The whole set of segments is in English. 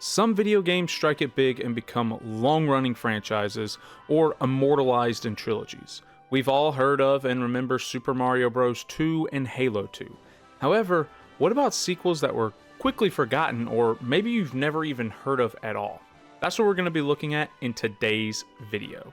Some video games strike it big and become long-running franchises or immortalized in trilogies. We've all heard of and remember Super Mario Bros. 2 and Halo 2. However, what about sequels that were quickly forgotten or maybe you've never even heard of at all? That's what we're going to be looking at in today's video.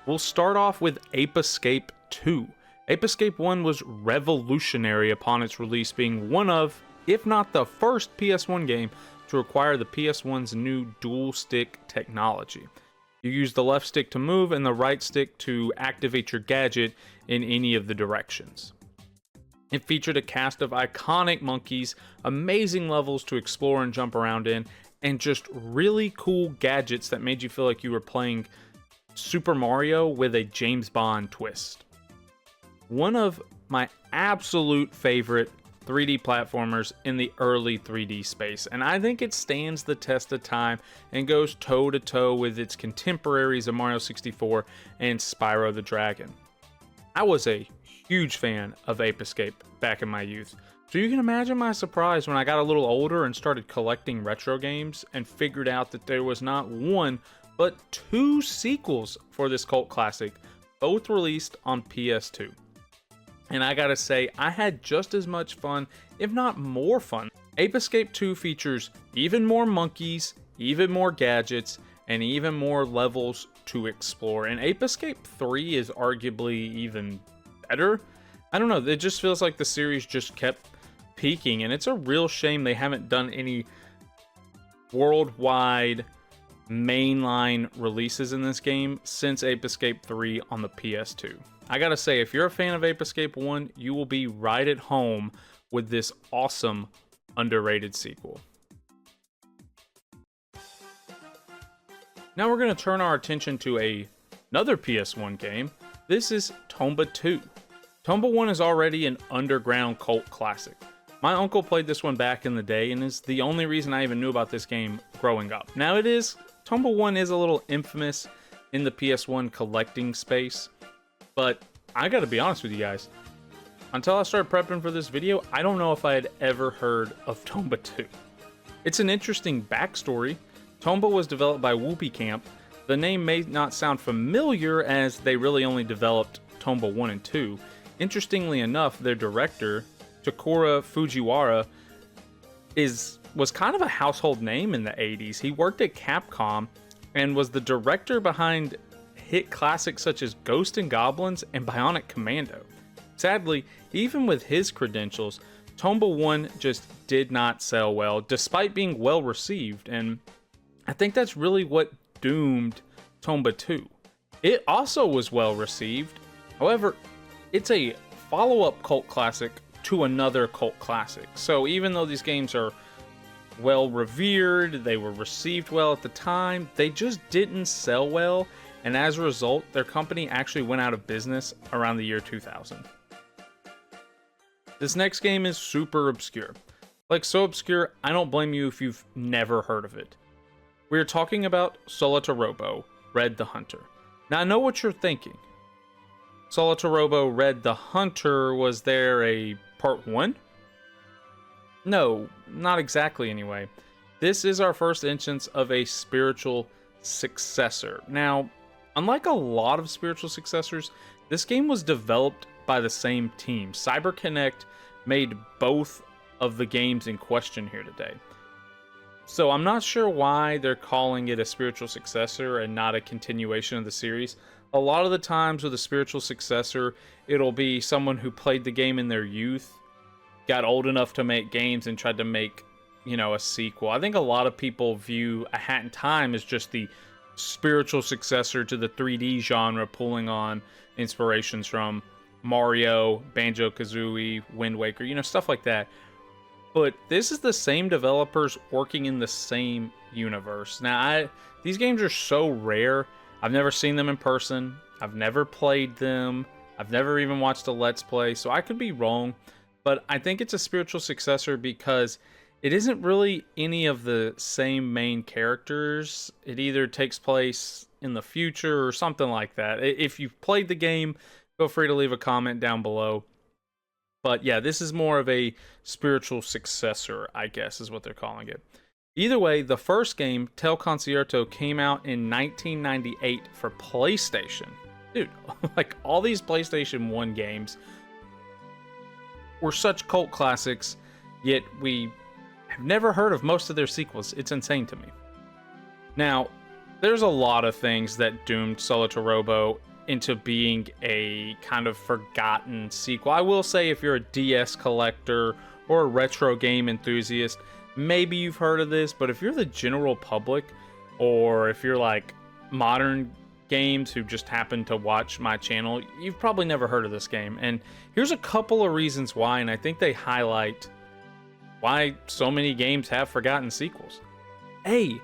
We'll start off with Ape Escape 2. Ape Escape 1 was revolutionary upon its release, being one of, if not the first PS1 game to acquire the PS1's new dual stick technology. You use the left stick to move and the right stick to activate your gadget in any of the directions. It featured a cast of iconic monkeys, amazing levels to explore and jump around in, and just really cool gadgets that made you feel like you were playing Super Mario with a James Bond twist. One of my absolute favorite 3D platformers in the early 3D space, and I think it stands the test of time and goes toe to toe with its contemporaries of Mario 64 and Spyro the Dragon. I was a huge fan of Ape Escape back in my youth, so you can imagine my surprise when I got a little older and started collecting retro games and figured out that there was not one but two sequels for this cult classic, both released on PS2. And I gotta say, I had just as much fun, if not more fun. Ape Escape 2 features even more monkeys, even more gadgets, and even more levels to explore. And Ape Escape 3 is arguably even better. I don't know, it just feels like the series just kept peaking, and it's a real shame they haven't done any worldwide mainline releases in this game since Ape Escape 3 on the PS2. I gotta say, if you're a fan of Ape Escape 1, you will be right at home with this awesome, underrated sequel. Now we're going to turn our attention to another PS1 game. This is Tomba 2. Tomba 1 is already an underground cult classic. My uncle played this one back in the day and is the only reason I even knew about this game growing up. Now Tomba 1 is a little infamous in the PS1 collecting space. But I gotta be honest with you guys, until I started prepping for this video, I don't know if I had ever heard of Tomba 2. It's an interesting backstory. Tomba was developed by Whoopee Camp. The name may not sound familiar as they really only developed Tomba 1 and 2. Interestingly enough, their director, Takura Fujiwara, was kind of a household name in the 80s. He worked at Capcom and was the director behind hit classics such as Ghost and Goblins and Bionic Commando. Sadly, even with his credentials, Tomba 1 just did not sell well, despite being well received, and I think that's really what doomed Tomba 2. It also was well received, however, it's a follow-up cult classic to another cult classic. So even though these games are well revered, they were received well at the time, they just didn't sell well. And as a result, their company actually went out of business around the year 2000. This next game is super obscure. Like, so obscure, I don't blame you if you've never heard of it. We're talking about Solatorobo, Red the Hunter. Now, I know what you're thinking. Solatorobo, Red the Hunter, was there a part 1? No, not exactly anyway. This is our first instance of a spiritual successor. Now, unlike a lot of spiritual successors, this game was developed by the same team. CyberConnect made both of the games in question here today. So I'm not sure why they're calling it a spiritual successor and not a continuation of the series. A lot of the times with a spiritual successor, it'll be someone who played the game in their youth, got old enough to make games, and tried to make, a sequel. I think a lot of people view A Hat in Time as just the spiritual successor to the 3D genre, pulling on inspirations from Mario, Banjo-Kazooie, Wind Waker, stuff like that. But this is the same developers working in the same universe. Now, these games are so rare. I've never seen them in person. I've never played them. I've never even watched a Let's Play, so I could be wrong. But I think it's a spiritual successor because it isn't really any of the same main characters. It either takes place in the future or something like that. If you've played the game, feel free to leave a comment down below. But yeah, this is more of a spiritual successor, I guess is what they're calling it. Either way, the first game, Tail Concerto, came out in 1998 for PlayStation. Dude, like all these PlayStation 1 games were such cult classics, yet we have never heard of most of their sequels. It's insane to me. Now, there's a lot of things that doomed Solo to Robo into being a kind of forgotten sequel. I will say if you're a DS collector or a retro game enthusiast, maybe you've heard of this, but if you're the general public, or if you're like modern games who just happen to watch my channel, you've probably never heard of this game. And here's a couple of reasons why, and I think they highlight why so many games have forgotten sequels. A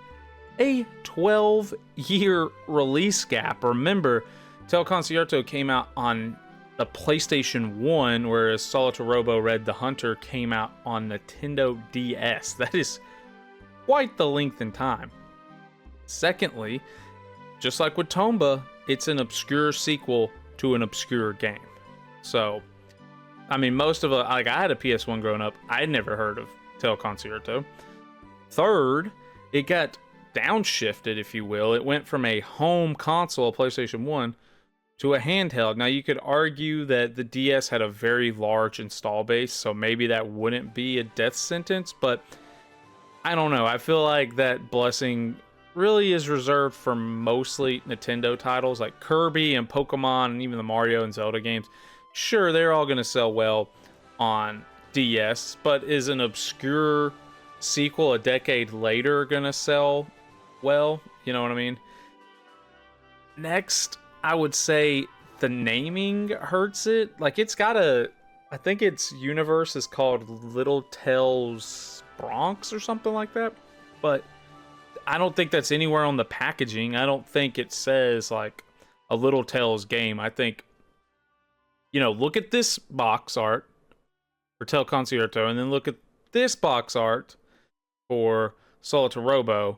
12-year release gap. Remember, Tail Concerto came out on the PlayStation 1, whereas Solo to Robo Red the Hunter came out on Nintendo DS. That is quite the length in time. Secondly, just like with Tomba, it's an obscure sequel to an obscure game. So, I mean, most of like I had a PS1 growing up. I had never heard of Tail Concerto. Third, it got downshifted, if you will. It went from a home console, PlayStation 1, to a handheld. Now, you could argue that the DS had a very large install base, so maybe that wouldn't be a death sentence, but I don't know. I feel like that blessing really is reserved for mostly Nintendo titles like Kirby and Pokemon and even the Mario and Zelda games. Sure, they're all going to sell well on DS, but is an obscure sequel a decade later going to sell well? You know what I mean? Next, I would say the naming hurts it. Like, it's got I think its universe is called Little Tales Bronx or something like that, but I don't think that's anywhere on the packaging. I don't think it says like a Little Tales game. I think, look at this box art for Tail Concerto, and then look at this box art for Solo to Robo.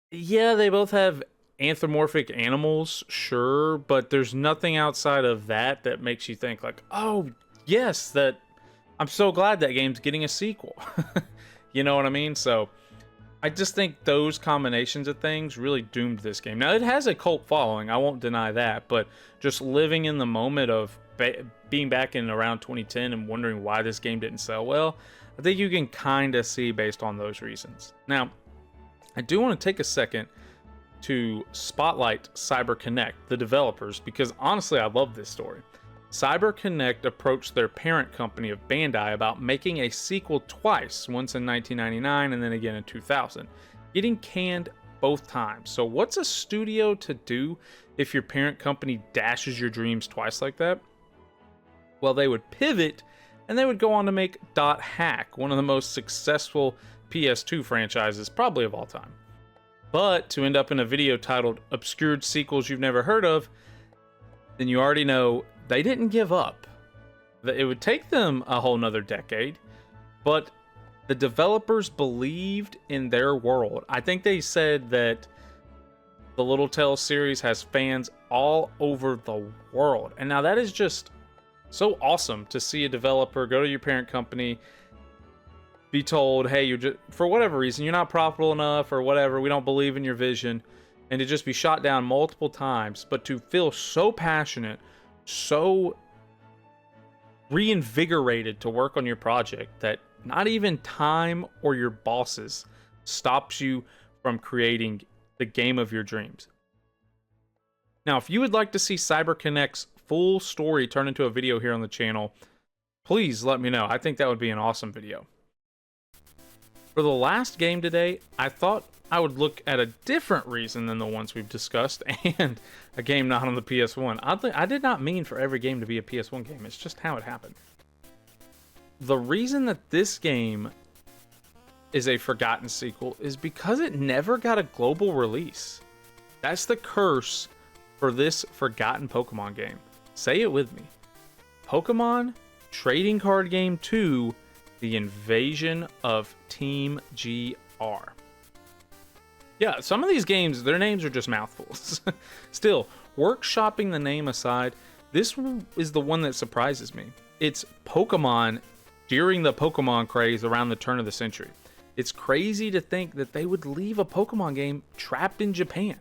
Yeah, they both have anthropomorphic animals, sure, but there's nothing outside of that makes you think like, oh, yes, that I'm so glad that game's getting a sequel. You know what I mean? So I just think those combinations of things really doomed this game. Now, it has a cult following, I won't deny that, but just living in the moment of being back in around 2010 and wondering why this game didn't sell well, I think you can kind of see based on those reasons. Now, I do want to take a second to spotlight CyberConnect, the developers, because honestly, I love this story. CyberConnect approached their parent company of Bandai about making a sequel twice, once in 1999 and then again in 2000, getting canned both times. So what's a studio to do if your parent company dashes your dreams twice like that? Well, they would pivot and they would go on to make Dot Hack, one of the most successful PS2 franchises probably of all time. But to end up in a video titled Obscured Sequels You've Never Heard of, then you already know they didn't give up. It would take them a whole nother decade, but the developers believed in their world. I think they said that the Little Tales series has fans all over the world. And now that is just so awesome to see a developer go to your parent company, be told, hey, you're just, for whatever reason, you're not profitable enough or whatever, we don't believe in your vision, and to just be shot down multiple times, but to feel so passionate, so reinvigorated to work on your project that not even time or your bosses stops you from creating the game of your dreams. Now, if you would like to see CyberConnect's full story turned into a video here on the channel, please let me know. I think that would be an awesome video. For the last game today, I thought I would look at a different reason than the ones we've discussed, and a game not on the PS1. Oddly, I did not mean for every game to be a PS1 game. It's just how it happened. The reason that this game is a forgotten sequel is because it never got a global release. That's the curse for this forgotten Pokemon game. Say it with me. Pokemon Trading Card Game 2, The Invasion of Team GR. Yeah, some of these games, their names are just mouthfuls. Still, workshopping the name aside, this is the one that surprises me. it's Pokemon during the Pokemon craze around the turn of the century. It's crazy to think that they would leave a Pokemon game trapped in Japan.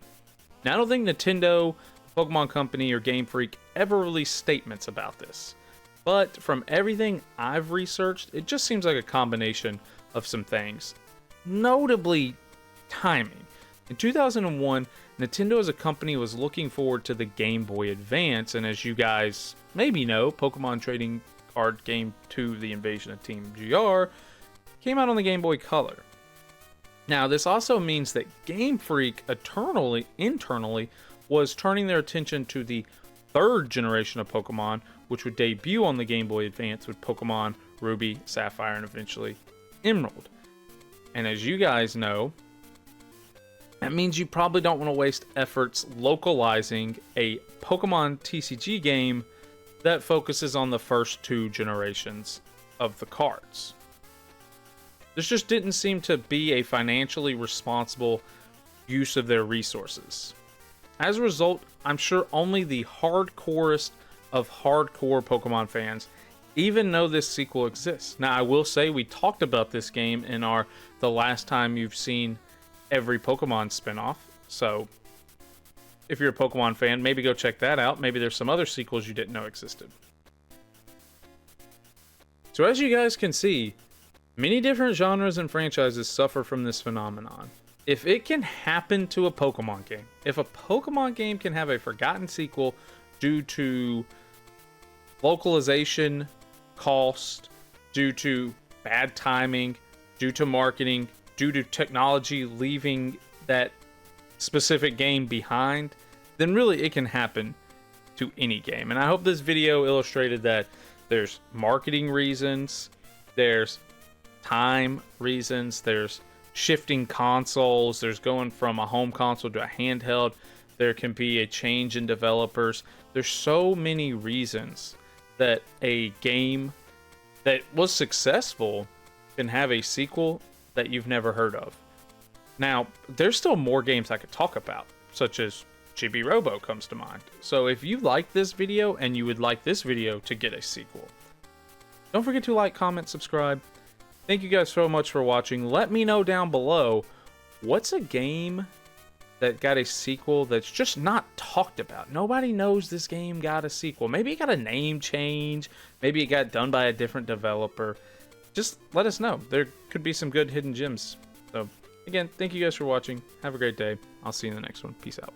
Now, I don't think Nintendo, Pokemon Company, or Game Freak ever released statements about this. But from everything I've researched, it just seems like a combination of some things. Notably, timing. In 2001, Nintendo as a company was looking forward to the Game Boy Advance, and as you guys maybe know, Pokemon Trading Card Game 2, The Invasion of Team GR, came out on the Game Boy Color. Now, this also means that Game Freak internally was turning their attention to the third generation of Pokemon, which would debut on the Game Boy Advance with Pokemon Ruby, Sapphire, and eventually Emerald. And as you guys know, that means you probably don't want to waste efforts localizing a Pokemon TCG game that focuses on the first two generations of the cards. This just didn't seem to be a financially responsible use of their resources. As a result, I'm sure only the hardcorest of hardcore Pokemon fans even know this sequel exists. Now, I will say we talked about this game in our The Last Time You've Seen Every Pokemon spinoff. So, if you're a Pokemon fan, maybe go check that out. Maybe there's some other sequels you didn't know existed. So, as you guys can see, many different genres and franchises suffer from this phenomenon. If it can happen to a Pokemon game, if a Pokemon game can have a forgotten sequel due to localization, cost, due to bad timing, due to marketing, due to technology leaving that specific game behind, then really it can happen to any game. And I hope this video illustrated that there's marketing reasons, there's time reasons, there's shifting consoles, there's going from a home console to a handheld, there can be a change in developers. There's so many reasons that a game that was successful can have a sequel that you've never heard of. Now, there's still more games I could talk about, such as Chibi Robo comes to mind. So if you like this video and you would like this video to get a sequel, don't forget to like, comment, subscribe. Thank you guys so much for watching. Let me know down below, what's a game that got a sequel that's just not talked about? Nobody knows this game got a sequel. Maybe it got a name change. Maybe it got done by a different developer. Just let us know. There could be some good hidden gems. So, again, thank you guys for watching. Have a great day. I'll see you in the next one. Peace out.